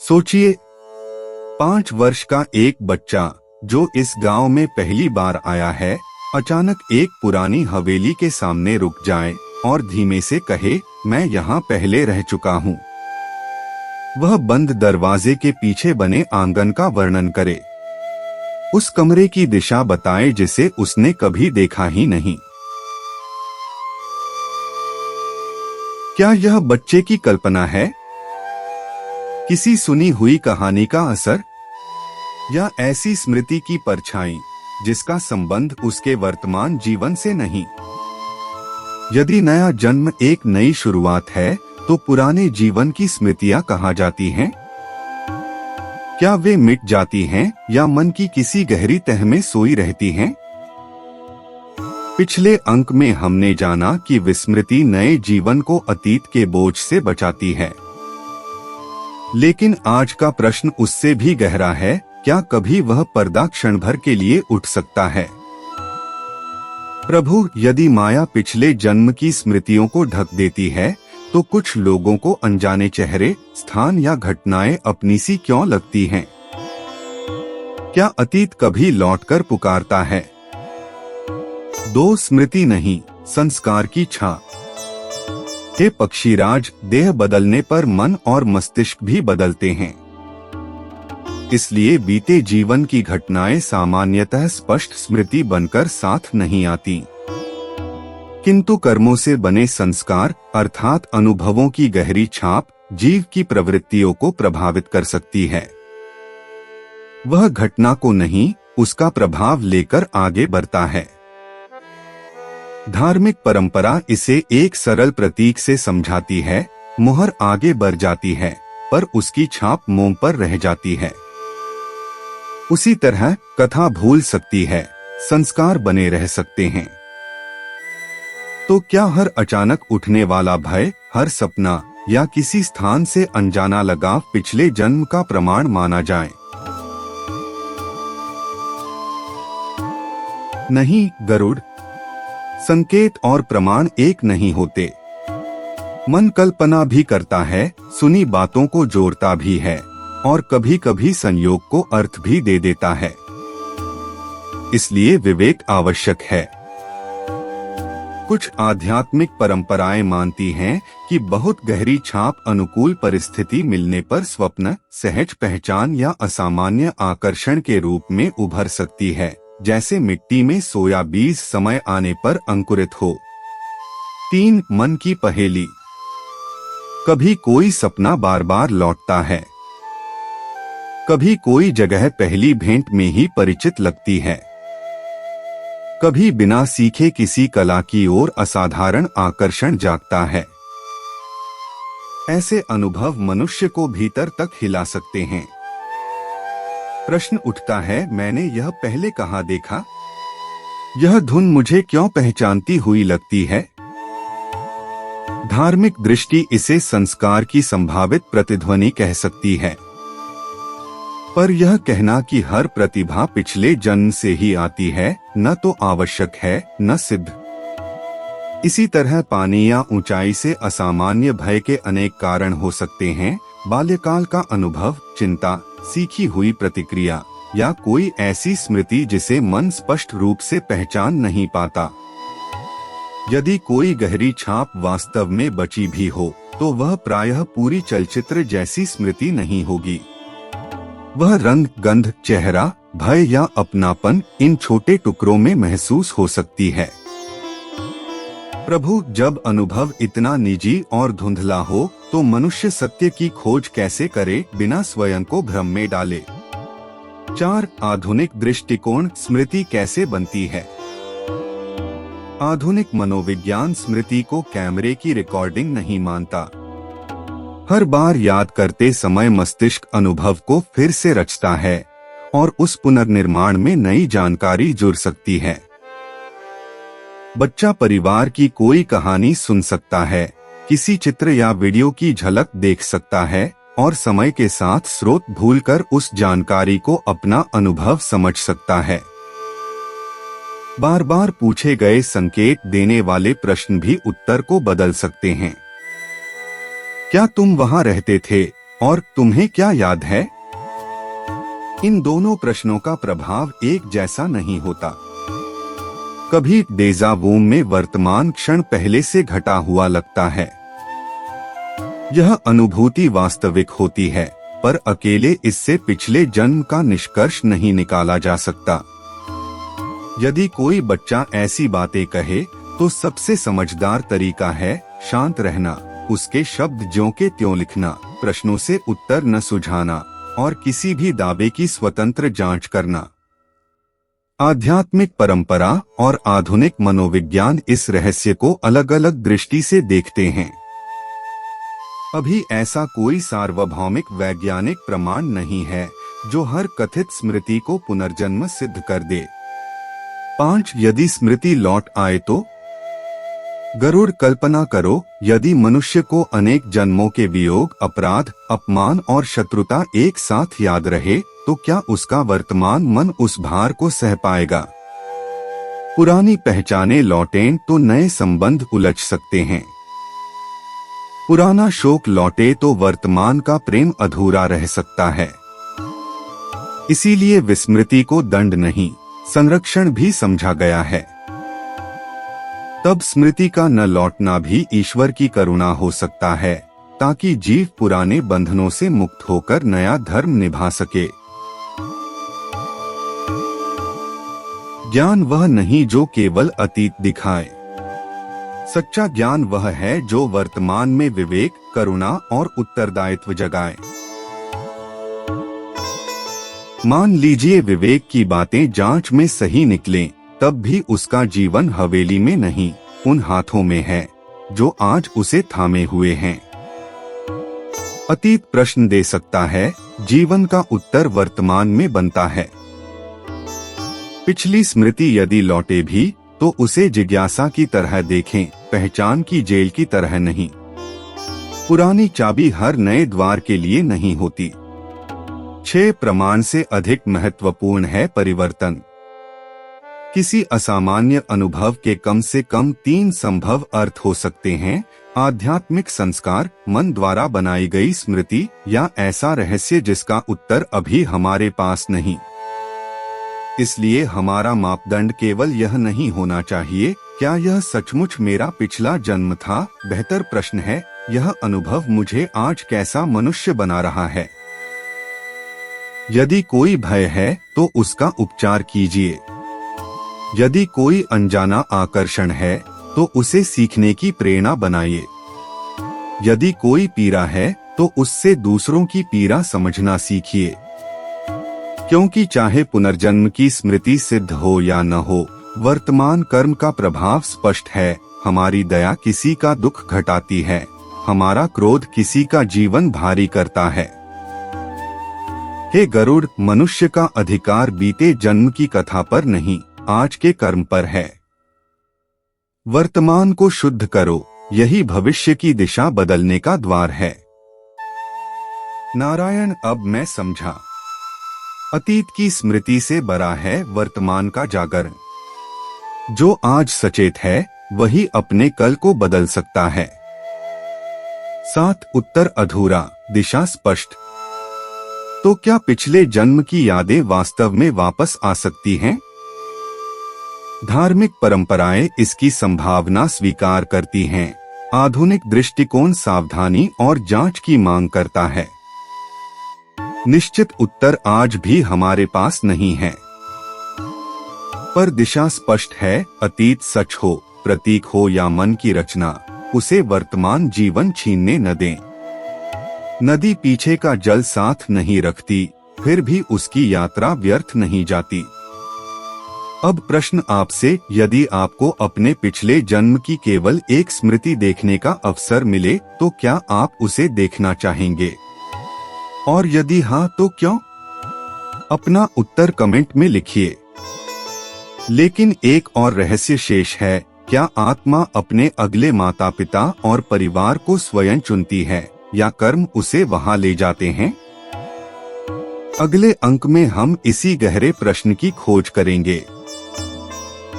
सोचिए, 5 वर्ष का एक बच्चा जो इस गांव में पहली बार आया है, अचानक एक पुरानी हवेली के सामने रुक जाए और धीमे से कहे, मैं यहाँ पहले रह चुका हूँ। वह बंद दरवाजे के पीछे बने आंगन का वर्णन करे, उस कमरे की दिशा बताए जिसे उसने कभी देखा ही नहीं। क्या यह बच्चे की कल्पना है, किसी सुनी हुई कहानी का असर, या ऐसी स्मृति की परछाई जिसका संबंध उसके वर्तमान जीवन से नहीं? यदि नया जन्म एक नई शुरुआत है, तो पुराने जीवन की स्मृतियां कहाँ जाती हैं? क्या वे मिट जाती हैं या मन की किसी गहरी तह में सोई रहती हैं? पिछले अंक में हमने जाना कि विस्मृति नए जीवन को अतीत के बोझ से बचाती है, लेकिन आज का प्रश्न उससे भी गहरा है। क्या कभी वह पर्दा क्षण भर के लिए उठ सकता है? प्रभु, यदि माया पिछले जन्म की स्मृतियों को ढक देती है, तो कुछ लोगों को अनजाने चेहरे, स्थान या घटनाएं अपनी सी क्यों लगती हैं? क्या अतीत कभी लौटकर पुकारता है? दो स्मृति नहीं, संस्कार की छाप। हे पक्षीराज, देह बदलने पर मन और मस्तिष्क भी बदलते हैं। इसलिए बीते जीवन की घटनाएं सामान्यतः स्पष्ट स्मृति बनकर साथ नहीं आती, किंतु कर्मों से बने संस्कार अर्थात अनुभवों की गहरी छाप जीव की प्रवृत्तियों को प्रभावित कर सकती है। वह घटना को नहीं, उसका प्रभाव लेकर आगे बढ़ता है। धार्मिक परंपरा इसे एक सरल प्रतीक से समझाती है। मुहर आगे बढ़ जाती है, पर उसकी छाप मोम पर रह जाती है। उसी तरह कथा भूल सकती है, संस्कार बने रह सकते हैं। तो क्या हर अचानक उठने वाला भय, हर सपना या किसी स्थान से अनजाना लगाव पिछले जन्म का प्रमाण माना जाए? नहीं, गरुड़, संकेत और प्रमाण एक नहीं होते। मन कल्पना भी करता है, सुनी बातों को जोड़ता भी है और कभी कभी संयोग को अर्थ भी दे देता है। इसलिए विवेक आवश्यक है। कुछ आध्यात्मिक परंपराएं मानती हैं कि बहुत गहरी छाप अनुकूल परिस्थिति मिलने पर स्वप्न, सहज पहचान या असामान्य आकर्षण के रूप में उभर सकती है, जैसे मिट्टी में सोया बीज समय आने पर अंकुरित हो। 3 मन की पहेली। कभी कोई सपना बार बार लौटता है, कभी कोई जगह पहली भेंट में ही परिचित लगती है, कभी बिना सीखे किसी कला की ओर असाधारण आकर्षण जागता है। ऐसे अनुभव मनुष्य को भीतर तक हिला सकते हैं। प्रश्न उठता है, मैंने यह पहले कहाँ देखा? यह धुन मुझे क्यों पहचानती हुई लगती है? धार्मिक दृष्टि इसे संस्कार की संभावित प्रतिध्वनि कह सकती है, पर यह कहना कि हर प्रतिभा पिछले जन्म से ही आती है, न तो आवश्यक है न सिद्ध। इसी तरह पानी या ऊंचाई से असामान्य भय के अनेक कारण हो सकते हैं। बाल्यकाल का अनुभव, चिंता, सीखी हुई प्रतिक्रिया या कोई ऐसी स्मृति जिसे मन स्पष्ट रूप से पहचान नहीं पाता। यदि कोई गहरी छाप वास्तव में बची भी हो, तो वह प्रायः पूरी चलचित्र जैसी स्मृति नहीं होगी। वह रंग, गंध, चेहरा, भय या अपनापन इन छोटे टुकड़ों में महसूस हो सकती है। प्रभु, जब अनुभव इतना निजी और धुंधला हो, तो मनुष्य सत्य की खोज कैसे करे बिना स्वयं को भ्रम में डाले? 4 आधुनिक दृष्टिकोण स्मृति कैसे बनती है? आधुनिक मनोविज्ञान स्मृति को कैमरे की रिकॉर्डिंग नहीं मानता। हर बार याद करते समय मस्तिष्क अनुभव को फिर से रचता है और उस पुनर्निर्माण में नई जानकारी जुड़ सकती है। बच्चा परिवार की कोई कहानी सुन सकता है, किसी चित्र या वीडियो की झलक देख सकता है और समय के साथ स्रोत भूलकर उस जानकारी को अपना अनुभव समझ सकता है। बार बार पूछे गए संकेत देने वाले प्रश्न भी उत्तर को बदल सकते हैं। क्या तुम वहां रहते थे? और तुम्हें क्या याद है? इन दोनों प्रश्नों का प्रभाव एक जैसा नहीं होता। कभी डेजा वू में वर्तमान क्षण पहले से घटा हुआ लगता है। यह अनुभूति वास्तविक होती है, पर अकेले इससे पिछले जन्म का निष्कर्ष नहीं निकाला जा सकता। यदि कोई बच्चा ऐसी बातें कहे तो सबसे समझदार तरीका है शांत रहना, उसके शब्द ज्यों के त्यों लिखना, प्रश्नों से उत्तर न सुझाना और किसी भी दावे की स्वतंत्र जांच करना। आध्यात्मिक परंपरा और आधुनिक मनोविज्ञान इस रहस्य को अलग अलग दृष्टि से देखते हैं। अभी ऐसा कोई सार्वभौमिक वैज्ञानिक प्रमाण नहीं है जो हर कथित स्मृति को पुनर्जन्म सिद्ध कर दे। 5. यदि स्मृति लौट आए तो? गरुड़, कल्पना करो यदि मनुष्य को अनेक जन्मों के वियोग, अपराध, अपमान और शत्रुता एक साथ याद रहे तो क्या उसका वर्तमान मन उस भार को सह पाएगा? पुरानी पहचाने लौटें तो नए संबंध उलझ सकते हैं। पुराना शोक लौटे तो वर्तमान का प्रेम अधूरा रह सकता है। इसीलिए विस्मृति को दंड नहीं, संरक्षण भी समझा गया है। तब स्मृति का न लौटना भी ईश्वर की करुणा हो सकता है, ताकि जीव पुराने बंधनों से मुक्त होकर नया धर्म निभा सके। ज्ञान वह नहीं जो केवल अतीत दिखाए। सच्चा ज्ञान वह है जो वर्तमान में विवेक, करुणा और उत्तरदायित्व जगाए। मान लीजिए विवेक की बातें जांच में सही निकलें, तब भी उसका जीवन हवेली में नहीं, उन हाथों में है जो आज उसे थामे हुए हैं। अतीत प्रश्न दे सकता है, जीवन का उत्तर वर्तमान में बनता है। पिछली स्मृति यदि लौटे भी तो उसे जिज्ञासा की तरह देखें, पहचान की जेल की तरह नहीं। पुरानी चाबी हर नए द्वार के लिए नहीं होती। 6 प्रमाण से अधिक महत्वपूर्ण है परिवर्तन। किसी असामान्य अनुभव के कम से कम 3 संभव अर्थ हो सकते हैं: आध्यात्मिक संस्कार, मन द्वारा बनाई गई स्मृति, या ऐसा रहस्य जिसका उत्तर अभी हमारे पास नहीं। इसलिए हमारा मापदंड केवल यह नहीं होना चाहिए, क्या यह सचमुच मेरा पिछला जन्म था? बेहतर प्रश्न है, यह अनुभव मुझे आज कैसा मनुष्य बना रहा है? यदि कोई भय है तो उसका उपचार कीजिए। यदि कोई अनजाना आकर्षण है तो उसे सीखने की प्रेरणा बनाइए। यदि कोई पीड़ा है तो उससे दूसरों की पीड़ा समझना सीखिए। क्योंकि चाहे पुनर्जन्म की स्मृति सिद्ध हो या न हो, वर्तमान कर्म का प्रभाव स्पष्ट है। हमारी दया किसी का दुख घटाती है, हमारा क्रोध किसी का जीवन भारी करता है। हे गरुड़, मनुष्य का अधिकार बीते जन्म की कथा पर नहीं, आज के कर्म पर है। वर्तमान को शुद्ध करो, यही भविष्य की दिशा बदलने का द्वार है। नारायण, अब मैं समझा। अतीत की स्मृति से बड़ा है वर्तमान का जागरण। जो आज सचेत है वही अपने कल को बदल सकता है। 7 उत्तर अधूरा, दिशा स्पष्ट। तो क्या पिछले जन्म की यादें वास्तव में वापस आ सकती हैं? धार्मिक परंपराएं इसकी संभावना स्वीकार करती हैं। आधुनिक दृष्टिकोण सावधानी और जांच की मांग करता है। निश्चित उत्तर आज भी हमारे पास नहीं है, पर दिशा स्पष्ट है। अतीत सच हो, प्रतीक हो या मन की रचना, उसे वर्तमान जीवन छीनने न दें। नदी पीछे का जल साथ नहीं रखती, फिर भी उसकी यात्रा व्यर्थ नहीं जाती। अब प्रश्न आपसे, यदि आपको अपने पिछले जन्म की केवल एक स्मृति देखने का अवसर मिले तो क्या आप उसे देखना चाहेंगे? और यदि हाँ तो क्यों? अपना उत्तर कमेंट में लिखिए। लेकिन एक और रहस्य शेष है, क्या आत्मा अपने अगले माता पिता और परिवार को स्वयं चुनती है या कर्म उसे वहां ले जाते हैं? अगले अंक में हम इसी गहरे प्रश्न की खोज करेंगे।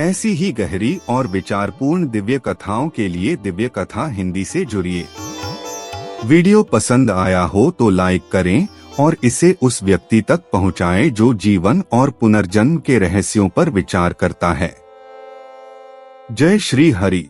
ऐसी ही गहरी और विचारपूर्ण दिव्य कथाओं के लिए दिव्य कथा हिंदी से जुड़िए। वीडियो पसंद आया हो तो लाइक करें और इसे उस व्यक्ति तक पहुंचाएं जो जीवन और पुनर्जन्म के रहस्यों पर विचार करता है। जय श्री हरि।